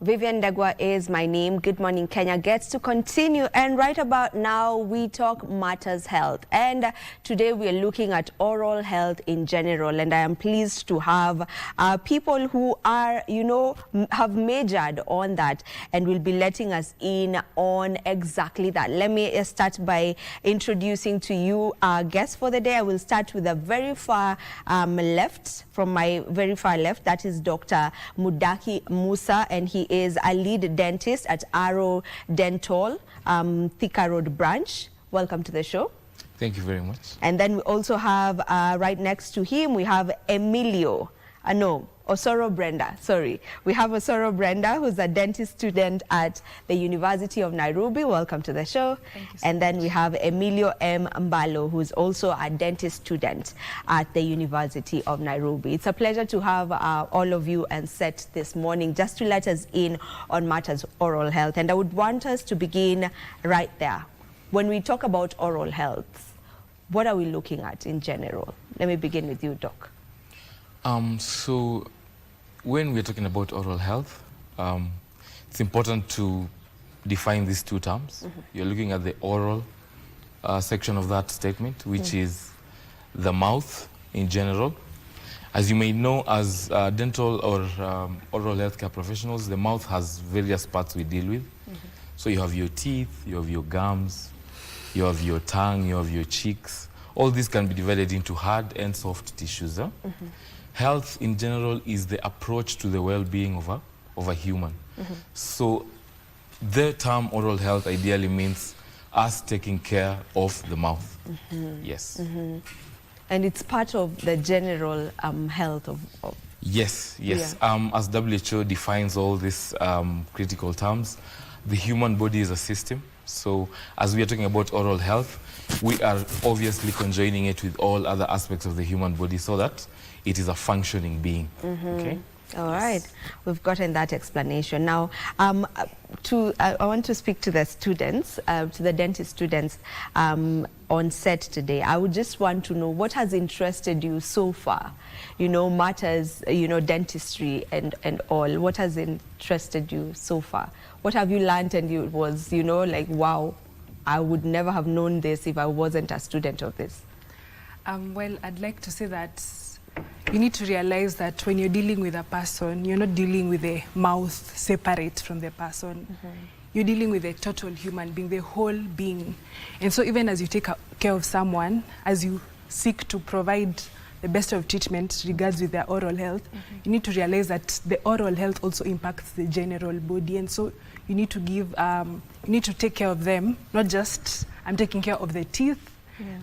Vivian Degwa is my name. Good Morning Kenya gets to continue, and right about now we talk matters health, and today we are looking at oral health in general, and I am pleased to have people who are, have majored on that and will be letting us in on exactly that. Let me start by introducing to you our guest for the day. I will start with the very far left, from my very far left. That is Dr. Mudaki Musa, and he is a lead dentist at Arrow Dental, Thika Road branch. Welcome to the show. Thank you very much. And then we also have right next to him, we have Emilio. Osoro Brenda, sorry. We have Osoro Brenda, who's a dentist student at the University of Nairobi. Welcome to the show. Thank you so and then much. we have Emilio M. Mbalo, who's also a dentist student at the University of Nairobi. It's a pleasure to have all of you and set this morning just to let us in on matters oral health. And I would want us to begin right there. When we talk about oral health, what are we looking at in general? Let me begin with you, Doc. So when we're talking about oral health, it's important to define these two terms. You're looking at the oral section of that statement, which is the mouth in general. As you may know, as dental or oral healthcare professionals, the mouth has various parts we deal with. So you have your teeth, you have your gums, you have your tongue, you have your cheeks. All these can be divided into hard and soft tissues. Health in general is the approach to the well-being of a human. So the term oral health ideally means us taking care of the mouth. Yes. And it's part of the general health of... Yes. Yeah. As WHO defines all these critical terms, the human body is a system. So as we are talking about oral health, we are obviously conjoining it with all other aspects of the human body so that it is a functioning being. Okay? All right, we've gotten that explanation. Now, I want to speak to the students, to the dentist students on set today. I would just want to know what has interested you so far, matters, dentistry and all. What has interested you so far? What have you learned and you was, like, wow, I would never have known this if I wasn't a student of this? Well, I'd like to say that you need to realize that when you're dealing with a person, you're not dealing with the mouth separate from the person. You're dealing with a total human being, the whole being. And so even as you take care of someone, as you seek to provide the best of treatment regards with their oral health, you need to realize that the oral health also impacts the general body. And so you need to give, you need to take care of them, not just I'm taking care of the teeth,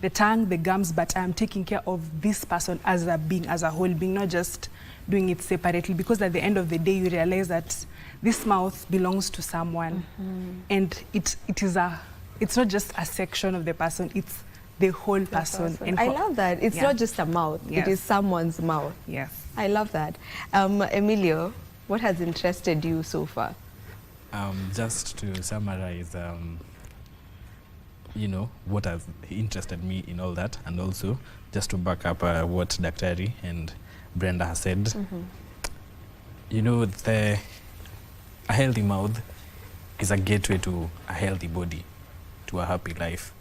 the tongue, the gums, but I'm taking care of this person as a being, as a whole being, not just doing it separately, because at the end of the day you realize that this mouth belongs to someone, and it's not just a section of the person, it's the whole person. And I love that. It's not just a mouth, it is someone's mouth. Yes. I love that. Emilio, what has interested you so far? Just to summarize, what has interested me in all that, and also just to back up what Daktari and Brenda has said, a healthy mouth is a gateway to a healthy body, to a happy life.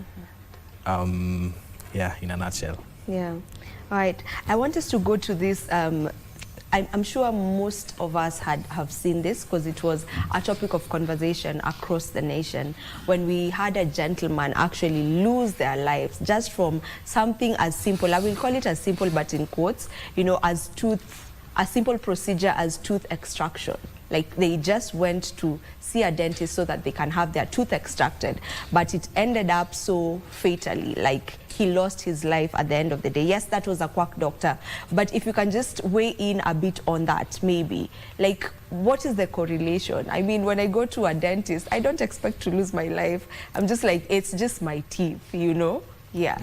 Yeah, in a nutshell. Yeah. All right. I want us to go to this. I'm sure most of us have seen this because it was a topic of conversation across the nation when we had a gentleman actually lose their lives just from something as simple, I will call it as simple but in quotes, as a simple procedure as tooth extraction. Like they just went to see a dentist so that they can have their tooth extracted, but it ended up so fatally, like he lost his life at the end of the day. Yes, that was a quack doctor, but if you can just weigh in a bit on that, maybe, like what is the correlation? I mean, when I go to a dentist, I don't expect to lose my life. I'm just like, it's just my teeth, Yeah.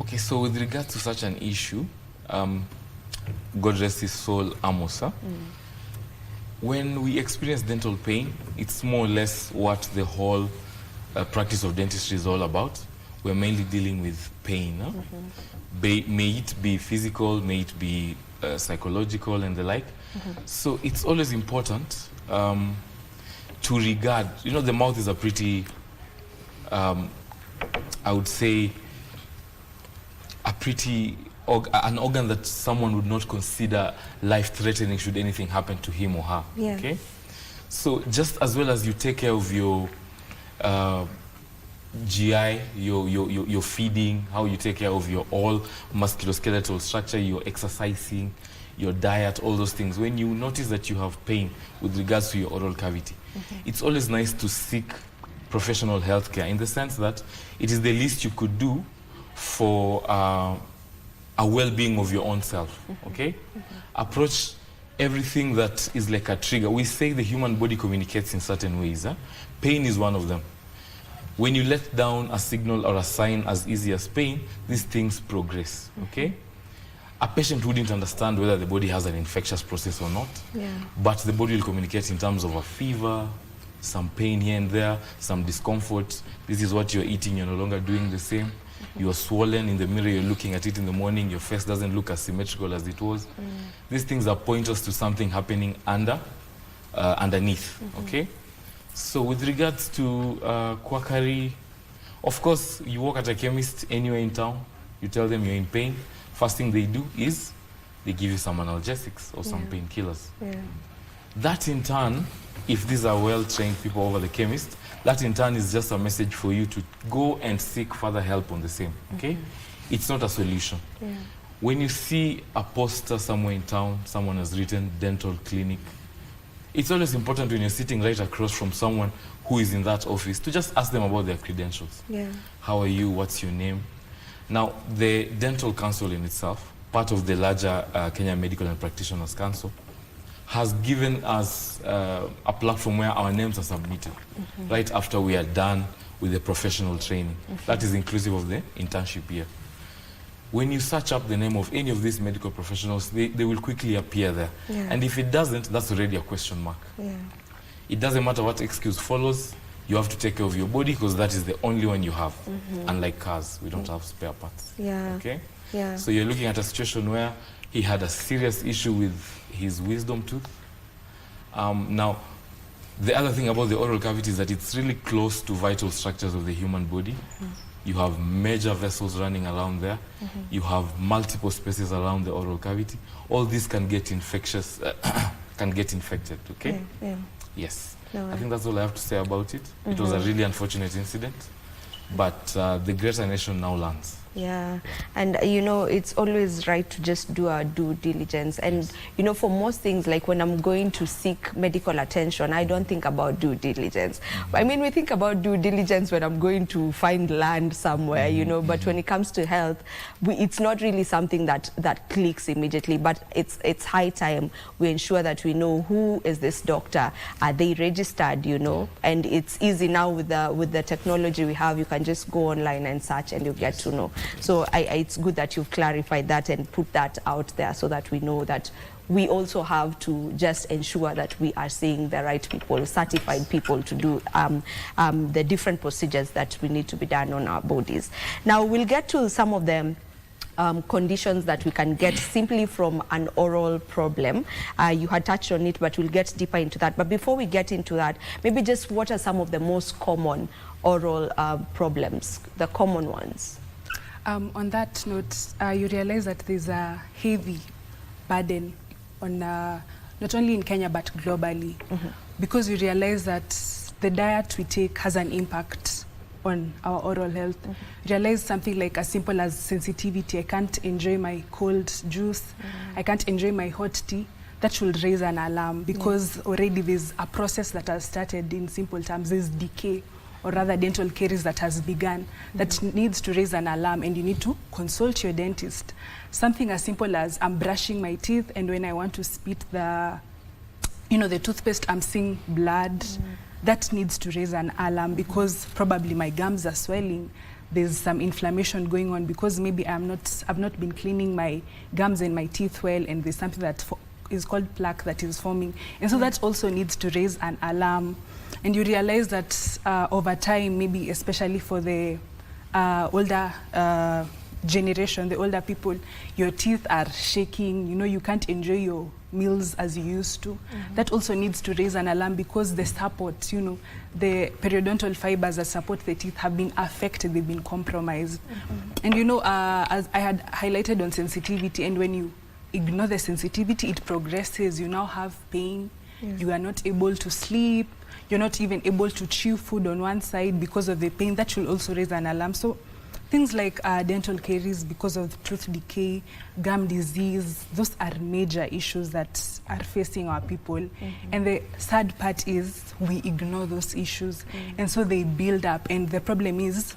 Okay, so with regards to such an issue, God rest his soul, Amosa. When we experience dental pain, it's more or less what the whole practice of dentistry is all about. we're mainly dealing with pain. Huh? May it be physical, may it be psychological and the like. So it's always important to regard, the mouth is a pretty, I would say, an organ that someone would not consider life-threatening should anything happen to him or her. Yeah. Okay? So just as well as you take care of your GI, your feeding, how you take care of your all musculoskeletal structure, your exercising, your diet, all those things. When you notice that you have pain with regards to your oral cavity, it's always nice to seek professional health care, in the sense that it is the least you could do for a well-being of your own self, okay? Approach everything that is like a trigger. We say the human body communicates in certain ways. Pain is one of them. When you let down a signal or a sign as easy as pain, these things progress, okay? A patient wouldn't understand whether the body has an infectious process or not, but the body will communicate in terms of a fever, some pain here and there, some discomfort. This is what you're eating, you're no longer doing the same. You're swollen in the mirror, you're looking at it in the morning, your face doesn't look as symmetrical as it was. These things are pointers to something happening underneath, okay? So with regards to quackery, of course, you walk at a chemist anywhere in town, you tell them you're in pain. First thing they do is they give you some analgesics or some painkillers. That in turn, if these are well-trained people over the chemist, that in turn is just a message for you to go and seek further help on the same, okay? It's not a solution. When you see a poster somewhere in town, someone has written dental clinic, it's always important when you're sitting right across from someone who is in that office to just ask them about their credentials. How are you? What's your name? Now, the Dental Council in itself, part of the larger Kenya Medical and Practitioners Council, has given us a platform where our names are submitted right after we are done with the professional training. That is inclusive of the internship year. When you search up the name of any of these medical professionals, they will quickly appear there. And if it doesn't, that's already a question mark. It doesn't matter what excuse follows, you have to take care of your body because that is the only one you have. Unlike cars, we don't have spare parts. Okay? So you're looking at a situation where he had a serious issue with his wisdom tooth. Now, the other thing about the oral cavity is that it's really close to vital structures of the human body. You have major vessels running around there. You have multiple spaces around the oral cavity. All this can get infectious, can get infected, okay? Yes. I think that's all I have to say about it. It was a really unfortunate incident, but the greater nation now learns. And it's always right to just do our due diligence. And for most things, like when I'm going to seek medical attention, I don't think about due diligence. I mean, we think about due diligence when I'm going to find land somewhere, but when it comes to health, it's not really something that clicks immediately, but it's high time we ensure that we know who is this doctor, are they registered, and it's easy now with the technology we have. You can just go online and search and you get to know. So it's good that you've clarified that and put that out there so that we know that we also have to just ensure that we are seeing the right people, certified people to do the different procedures that we need to be done on our bodies. Now we'll get to some of them. Conditions that we can get simply from an oral problem. You had touched on it, but we'll get deeper into that. But before we get into that, maybe just what are some of the most common oral problems, the common ones? On that note, you realize that there's a heavy burden on not only in Kenya but globally, because you realize that the diet we take has an impact on our oral health. Realize something like as simple as sensitivity. I can't enjoy my cold juice. I can't enjoy my hot tea. That should raise an alarm because already there's a process that has started. In simple terms, there's decay, or rather dental caries that has begun, that needs to raise an alarm, and you need to consult your dentist. Something as simple as I'm brushing my teeth, and when I want to spit the toothpaste, I'm seeing blood. That needs to raise an alarm because probably my gums are swelling. There's some inflammation going on because maybe I've not been cleaning my gums and my teeth well, and there's something that is called plaque that is forming. And so that also needs to raise an alarm. And you realize that over time, maybe especially for the older generation, the older people, your teeth are shaking, you know, you can't enjoy your meals as you used to. That also needs to raise an alarm, because the support, you know, the periodontal fibers that support the teeth have been affected, they've been compromised. And you know, as I had highlighted on sensitivity, and when you ignore the sensitivity, it progresses. You now have pain, you are not able to sleep, you're not even able to chew food on one side because of the pain. That should also raise an alarm. So things like dental caries because of tooth decay, gum disease, those are major issues that are facing our people. And the sad part is we ignore those issues, and so they build up. And the problem is,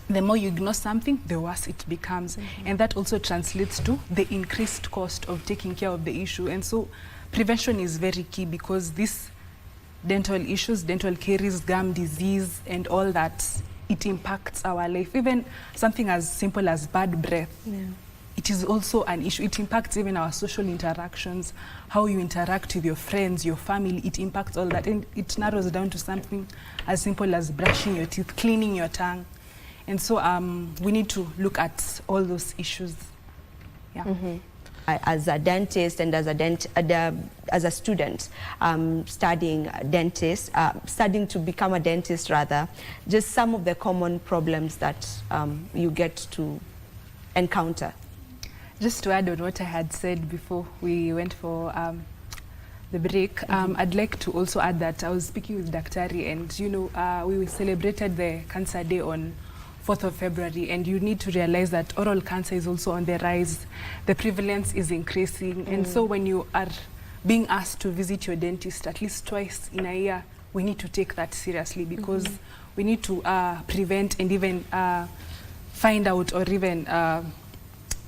the more you ignore something, the worse it becomes. And that also translates to the increased cost of taking care of the issue. And so prevention is very key, because these dental issues, dental caries, gum disease, and all that, it impacts our life. Even something as simple as bad breath, it is also an issue. It impacts even our social interactions, how you interact with your friends, your family. It impacts all that, and it narrows down to something as simple as brushing your teeth, cleaning your tongue. And so we need to look at all those issues. As a dentist and as a student studying studying to become a dentist rather, just some of the common problems that you get to encounter. Just to add on what I had said before we went for the break, I'd like to also add that I was speaking with Daktari, and you know, we celebrated the Cancer Day on 4th of February, and you need to realize that oral cancer is also on the rise. The prevalence is increasing, and so when you are being asked to visit your dentist at least twice in a year, we need to take that seriously, because we need to prevent and even find out, or even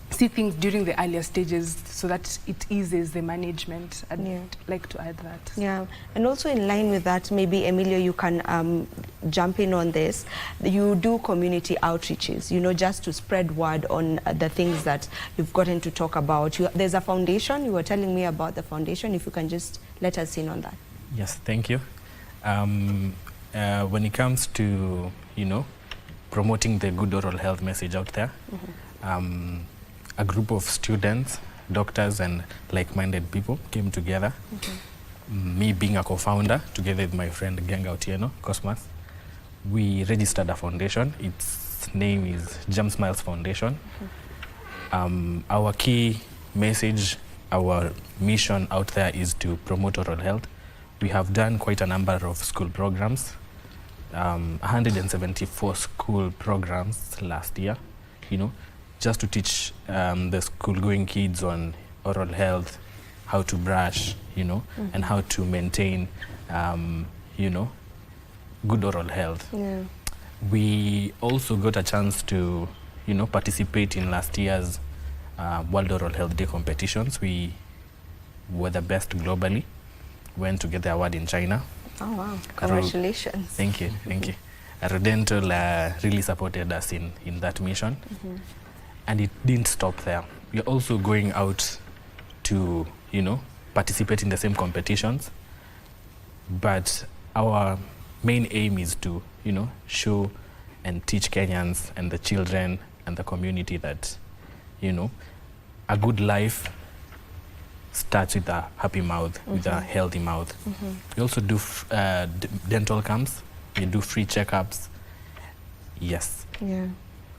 see things during the earlier stages, so that it eases the management. I'd like to add that. Yeah, and also in line with that, maybe Emilio, you can jump in on this. You do community outreaches, you know, just to spread word on the things that you've gotten to talk about. There's a foundation, you were telling me about the foundation, if you can just let us in on that. Yes, thank you. When it comes to, you know, promoting the good oral health message out there, a group of students, doctors, and like-minded people came together. Me being a co-founder, together with my friend Genga Otieno, Cosmas, we registered a foundation. Its name is Jam Smiles Foundation. Our key message, our mission out there is to promote oral health. We have done quite a number of school programs, 174 school programs last year, you know, just to teach the school-going kids on oral health, how to brush, you know, and how to maintain, you know, good oral health. We also got a chance to, you know, participate in last year's World Oral Health Day competitions. We were the best globally, went to get the award in China. Oh wow, congratulations. Thank you, thank you. Arodental really supported us in that mission. And it didn't stop there. We are also going out to, you know, participate in the same competitions. But our main aim is to, you know, show and teach Kenyans and the children and the community that, you know, a good life starts with a happy mouth, with a healthy mouth. We also do dental camps. We do free checkups. Yes. Yeah.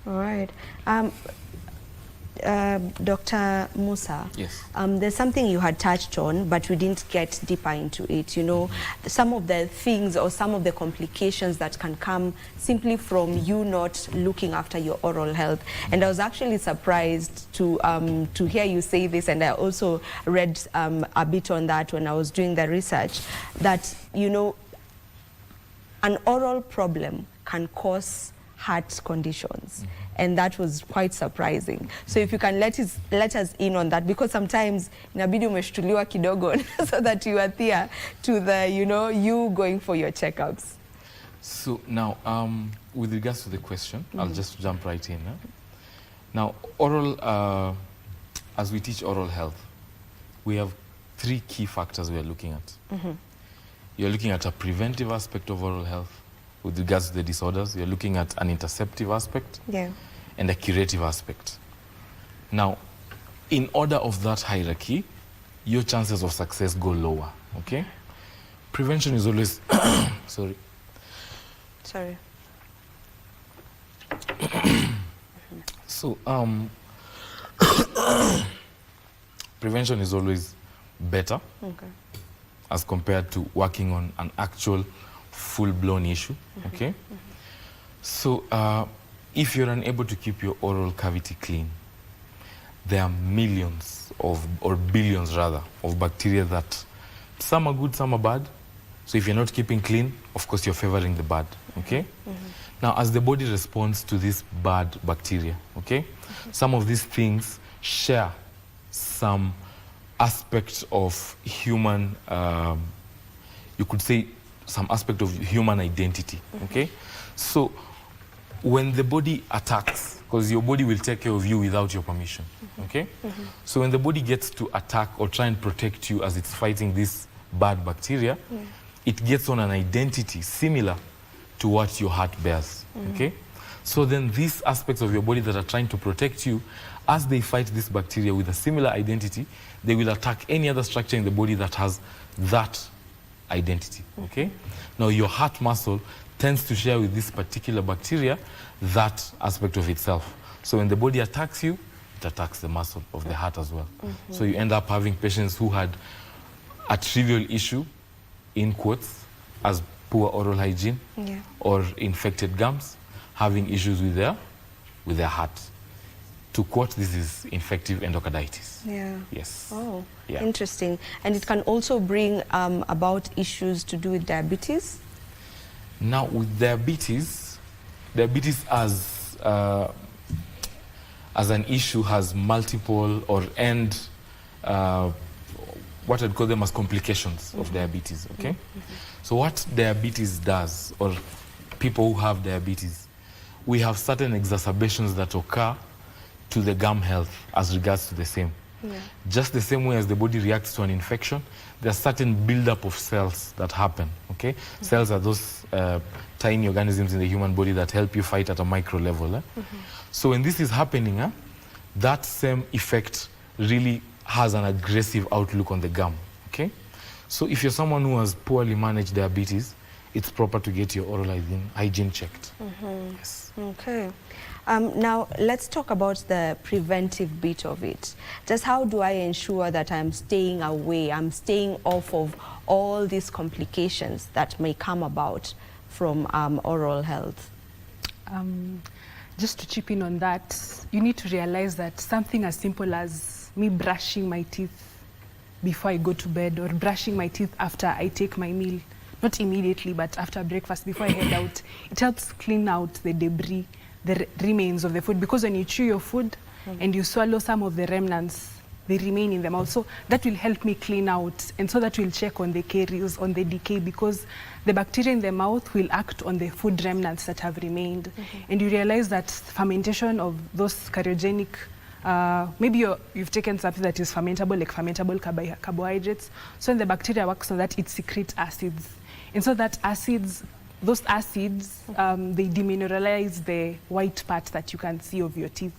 All right. Dr. Musa, yes. There's something you had touched on, but we didn't get deeper into it. You know, some of the things or some of the complications that can come simply from you not looking after your oral health. And I was actually surprised to hear you say this, and I also read a bit on that when I was doing the research, that, you know, an oral problem can cause heart conditions. And that was quite surprising. So if you can let us in on that, because sometimes inabidi umeshtuliwa kidogo so that you adhere to the, you know, you going for your checkups. So now, with regards to the question, I'll just jump right in. Now, oral, as we teach oral health, we have 3 key factors we are looking at. You're looking at a preventive aspect of oral health, with regards to the disorders. You're looking at an interceptive aspect and a curative aspect. Now, in order of that hierarchy, your chances of success go lower, okay? Prevention is always, sorry. So, prevention is always better as compared to working on an actual full-blown issue, okay? So, if you're unable to keep your oral cavity clean, there are millions of, or billions rather, of bacteria that some are good, some are bad. So if you're not keeping clean, of course you're favoring the bad, okay? Now, as the body responds to this bad bacteria, okay, some of these things share some aspect of human, you could say some aspect of human identity, okay? So when the body attacks, because your body will take care of you without your permission, okay? So when the body gets to attack or try and protect you as it's fighting this bad bacteria, it gets on an identity similar to what your heart bears, okay? So then these aspects of your body that are trying to protect you, as they fight this bacteria with a similar identity, they will attack any other structure in the body that has that identity, okay? Now your heart muscle tends to share with this particular bacteria that aspect of itself. So when the body attacks you, it attacks the muscle of the heart as well. So you end up having patients who had a trivial issue, in quotes, as poor oral hygiene or infected gums, having issues with their heart. To quote, this is infective endocarditis. Yes. Oh, interesting. And it can also bring about issues to do with diabetes? Now, with diabetes as an issue has multiple or what I'd call them as complications of diabetes, okay? So what diabetes does, or people who have diabetes, we have certain exacerbations that occur to the gum health as regards to the same. Just the same way as the body reacts to an infection, there are certain buildup of cells that happen, okay? Cells are those tiny organisms in the human body that help you fight at a micro level. So when this is happening, that same effect really has an aggressive outlook on the gum, okay? So if you're someone who has poorly managed diabetes, it's proper to get your oral hygiene checked. Yes. Okay. Now, let's talk about the preventive bit of it. Just how do I ensure that I'm staying away, I'm staying off of all these complications that may come about from oral health? Just to chip in on that, you need to realize that something as simple as me brushing my teeth before I go to bed, or brushing my teeth after I take my meal, not immediately, but after breakfast, before I head out, it helps clean out the debris, the remains of the food, because when you chew your food and you swallow some of the remnants, they remain in the mouth. So that will help me clean out, and so that will check on the caries, on the decay, because the bacteria in the mouth will act on the food remnants that have remained. And you realize that fermentation of those carcinogenic, maybe you've taken something that is fermentable, like fermentable carbohydrates. So when the bacteria works on that, it secretes acids. And so that acids, those acids, they demineralize the white part that you can see of your teeth.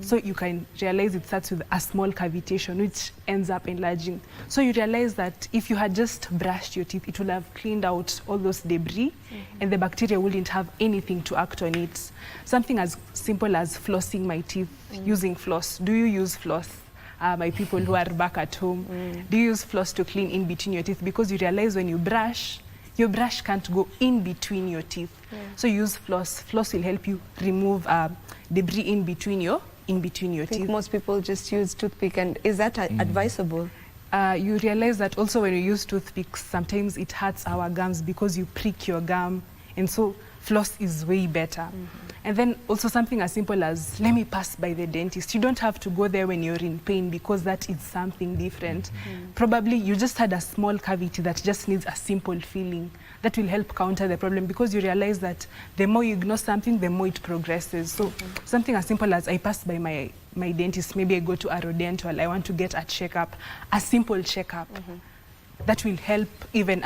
So you can realize it starts with a small cavitation, which ends up enlarging. So you realize that if you had just brushed your teeth, it would have cleaned out all those debris, and the bacteria wouldn't have anything to act on it. Something as simple as flossing my teeth, using floss. Do you use floss? My people who are back at home, do you use floss to clean in between your teeth? Because you realize when you brush, your brush can't go in between your teeth. So use floss. Floss will help you remove debris in between your teeth. I think most people just use toothpick, and is that advisable? You realize that also when you use toothpicks, sometimes it hurts our gums because you prick your gum, and so floss is way better. And then also something as simple as, let me pass by the dentist. You don't have to go there when you're in pain, because that is something different. Probably you just had a small cavity that just needs a simple filling. That will help counter the problem, because you realize that the more you ignore something, the more it progresses. So something as simple as, I pass by my dentist, maybe I go to Arodental, I want to get a checkup, a simple checkup. That will help even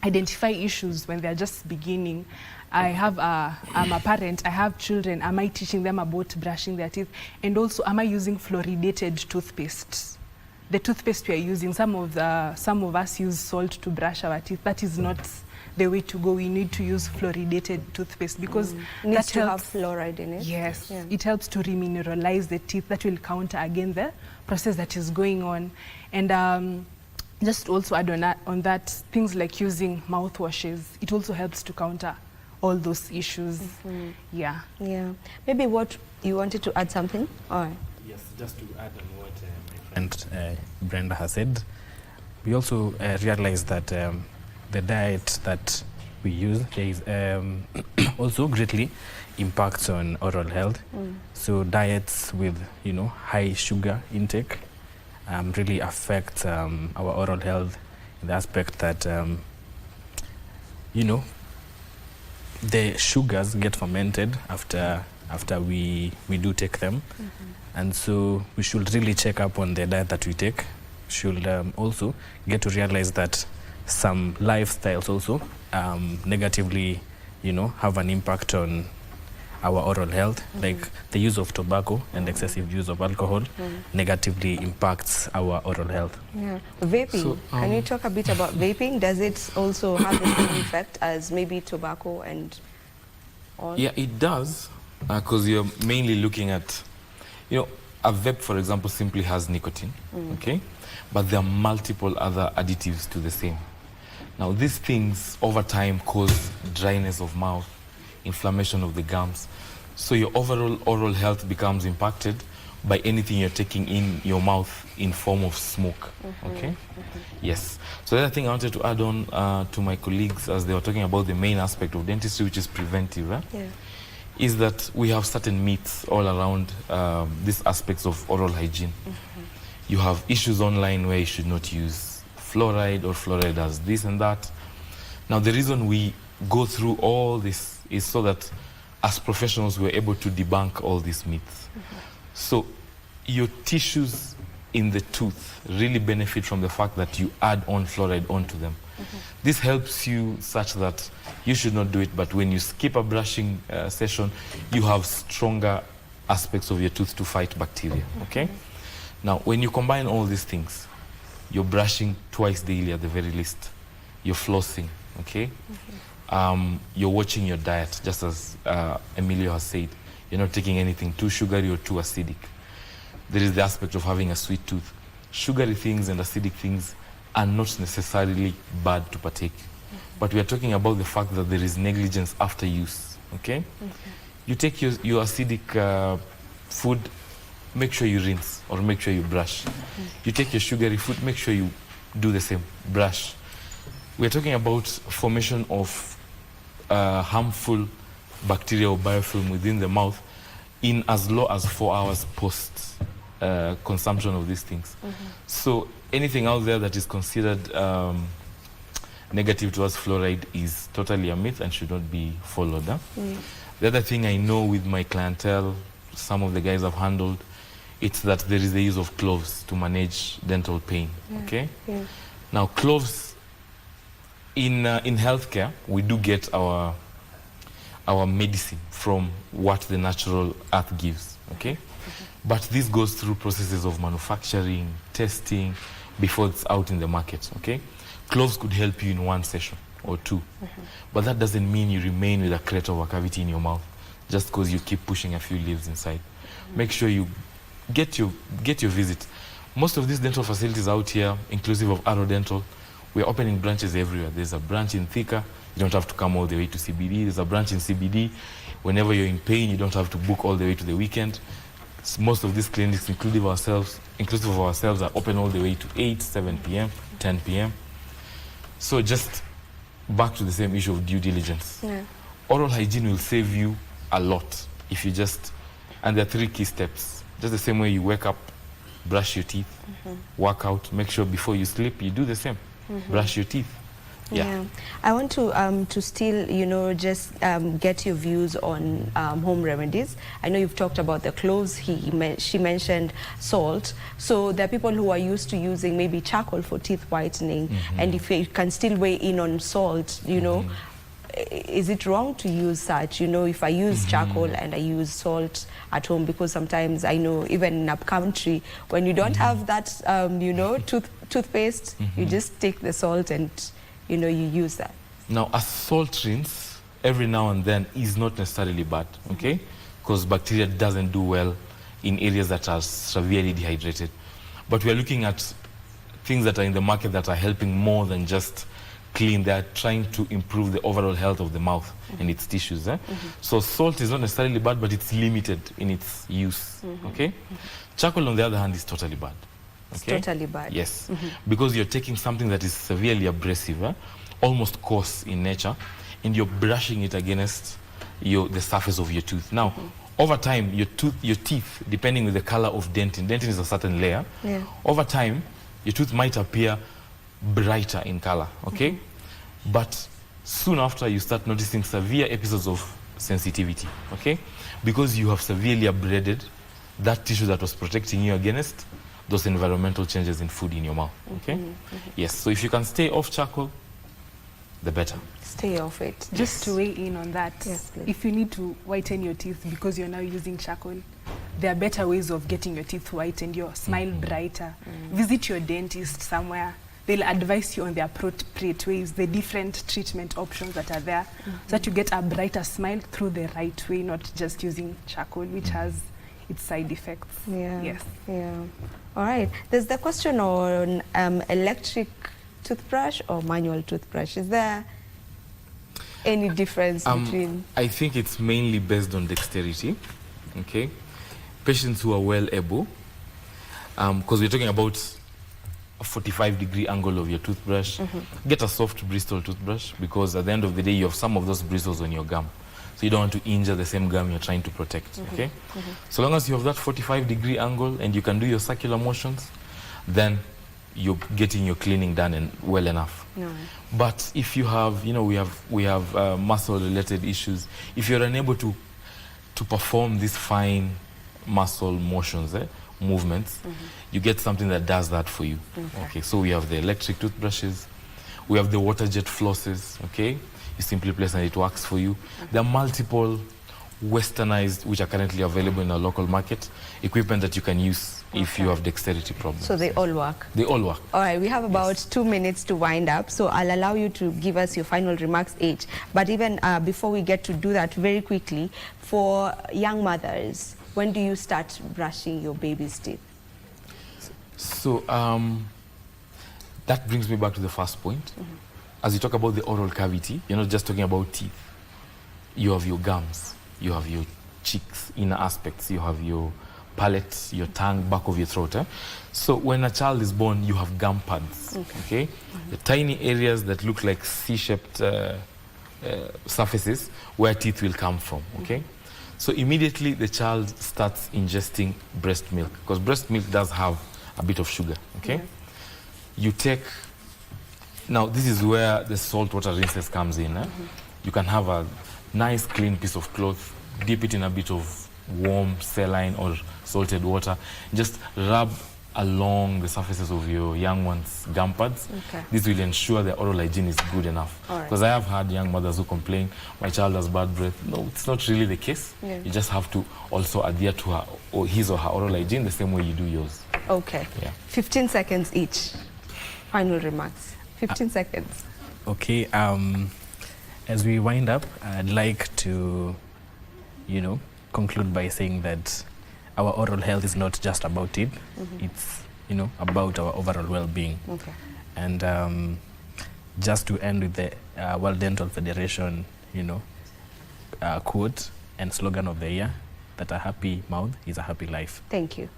identify issues when they're just beginning. I'm a parent, I have children. Am I teaching them about brushing their teeth? And also, am I using fluoridated toothpaste? The toothpaste we are using, some of us use salt to brush our teeth. That is not the way to go. We need to use fluoridated toothpaste because Needs that to have helps. fluoride in it. Yes, Yeah. it helps to remineralize the teeth. That will counter again the process that is going on. And just also add on that, things like using mouthwashes, it also helps to counter all those issues. Yeah. Yeah. Maybe what you wanted to add something? All right. Yes, just to add on what my friend Brenda has said, we also realize that the diet that we use is also greatly impacts on oral health. So diets with high sugar intake really affect our oral health in the aspect that the sugars get fermented after we do take them. And so we should really check up on the diet that we take. Should also get to realize that some lifestyles also negatively have an impact on our oral health, like the use of tobacco and excessive use of alcohol negatively impacts our oral health. Yeah. Vaping. So, Can you talk a bit about vaping? Does it also have the same effect as maybe tobacco and all? Yeah, it does, because you're mainly looking at, a vape, for example, simply has nicotine, okay? But there are multiple other additives to the same. Now, these things over time cause dryness of mouth, inflammation of the gums. So your overall oral health becomes impacted by anything you're taking in your mouth in form of smoke, okay? Yes. So the other thing I wanted to add on to my colleagues as they were talking about the main aspect of dentistry, which is preventive, right? Yeah. Is that we have certain myths all around these aspects of oral hygiene. You have issues online where you should not use fluoride, or fluoride does this and that. Now, the reason we go through all this is so that as professionals we're able to debunk all these myths. So your tissues in the tooth really benefit from the fact that you add on fluoride onto them. This helps you such that you should not do it, but when you skip a brushing session, you have stronger aspects of your tooth to fight bacteria, okay? Now, when you combine all these things, you're brushing twice daily at the very least. You're flossing, okay? You're watching your diet, just as Emilio has said. You're not taking anything too sugary or too acidic. There is the aspect of having a sweet tooth. Sugary things and acidic things are not necessarily bad to partake. But we are talking about the fact that there is negligence after use, okay? You take your acidic food, make sure you rinse or make sure you brush. You take your sugary food, make sure you do the same, brush. We're talking about formation of harmful bacteria or biofilm within the mouth in as low as 4 hours post consumption of these things. So anything out there that is considered negative towards fluoride is totally a myth and should not be followed. The other thing I know with my clientele, some of the guys I've handled, it's that there is the use of cloves to manage dental pain, okay? Now, cloves, in healthcare, we do get our medicine from what the natural earth gives, okay? But this goes through processes of manufacturing, testing, before it's out in the market, okay? Cloves could help you in one session or two, but that doesn't mean you remain with a crate of a cavity in your mouth just because you keep pushing a few leaves inside. Make sure you get your visit. Most of these dental facilities out here, inclusive of Arrow Dental, we're opening branches everywhere. There's a branch in Thika, you don't have to come all the way to CBD. There's a branch in CBD. Whenever you're in pain, you don't have to book all the way to the weekend. Most of these clinics, inclusive of ourselves, are open all the way to 8, 7 p.m., 10 p.m. So just back to the same issue of due diligence. Oral hygiene will save you a lot if you just, and there are 3 key steps. Just the same way you wake up, brush your teeth, work out, make sure before you sleep, you do the same. Brush your teeth. Yeah. I want to still, you know, just get your views on home remedies. I know you've talked about the cloves. She mentioned salt. So there are people who are used to using maybe charcoal for teeth whitening, and if you can still weigh in on salt, you know, is it wrong to use such? You know, if I use charcoal and I use salt at home, because sometimes I know even in up country, when you don't have that, you know, toothpaste, you just take the salt and, you know, you use that. Now, a salt rinse every now and then is not necessarily bad, okay? Because bacteria doesn't do well in areas that are severely dehydrated. But we are looking at things that are in the market that are helping more than just clean. They are trying to improve the overall health of the mouth and its tissues. So salt is not necessarily bad, but it's limited in its use, okay? Charcoal, on the other hand, is totally bad. Okay? It's totally bad. Yes, because you're taking something that is severely abrasive, almost coarse in nature, and you're brushing it against the surface of your tooth. Now, over time, your teeth, depending on the color of dentin is a certain layer. Over time, your tooth might appear brighter in color, okay? But soon after, you start noticing severe episodes of sensitivity, okay? Because you have severely abraded that tissue that was protecting you against those environmental changes in food in your mouth, okay? Yes, so if you can stay off charcoal, the better. Stay off it. Just to weigh in on that, Yes, please. if you need to whiten your teeth because you're now using charcoal, there are better ways of getting your teeth whitened, your smile brighter. Visit your dentist somewhere. They'll advise you on the appropriate ways, the different treatment options that are there, so that you get a brighter smile through the right way, not just using charcoal, which has its side effects. Yes. Yeah. All right. There's the question on electric toothbrush or manual toothbrush. Is there any difference between? I think it's mainly based on dexterity, okay? Patients who are well able, because we're talking about a 45-degree angle of your toothbrush. Get a soft bristle toothbrush, because at the end of the day, you have some of those bristles on your gum. So you don't want to injure the same gum you're trying to protect, okay? So long as you have that 45-degree angle and you can do your circular motions, then you're getting your cleaning done and well enough. But if you have, you know, we have muscle-related issues. If you're unable to perform these fine muscle motions, movements, you get something that does that for you. Okay, so we have the electric toothbrushes, we have the water jet flosses, okay? You simply place and it works for you. There are multiple westernized, which are currently available in our local market, equipment that you can use if you have dexterity problems. So they all work? They all work. All right, we have about 2 minutes to wind up, so I'll allow you to give us your final remarks each. But even before we get to do that, very quickly, for young mothers, when do you start brushing your baby's teeth? So that brings me back to the first point. As you talk about the oral cavity, you're not just talking about teeth. You have your gums, you have your cheeks, inner aspects, you have your palate, your tongue, back of your throat. So when a child is born, you have gum pads, okay? The tiny areas that look like C-shaped surfaces where teeth will come from, okay? So immediately the child starts ingesting breast milk, because breast milk does have a bit of sugar, okay? You take, now this is where the salt water rinses comes in. You can have a nice clean piece of cloth, dip it in a bit of warm saline or salted water, just rub along the surfaces of your young one's gum pads. This will ensure the oral hygiene is good enough. Because I have had young mothers who complain, my child has bad breath. No, it's not really the case. You just have to also adhere to her or his or her oral hygiene the same way you do yours. Okay. 15 seconds each. Final remarks. 15 seconds. Okay. As we wind up, I'd like to, you know, conclude by saying that our oral health is not just about teeth. It's, you know, about our overall well-being. And just to end with the World Dental Federation, you know, quote and slogan of the year, that a happy mouth is a happy life. Thank you.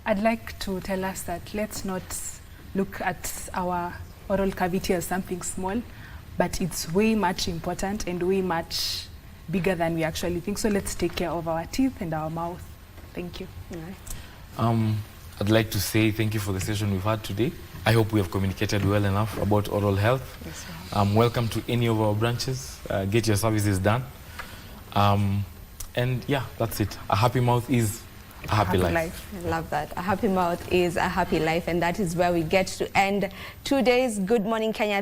I'd like to tell us that let's not look at our oral cavity as something small, but it's way much important and way much bigger than we actually think. So let's take care of our teeth and our mouth. Thank you. I'd like to say thank you for the session we've had today. I hope we have communicated well enough about oral health. Yes, Welcome to any of our branches. Get your services done. And yeah, that's it. A happy mouth is a happy life. I love that. A happy mouth is a happy life, and that is where we get to end today's Good Morning Kenya.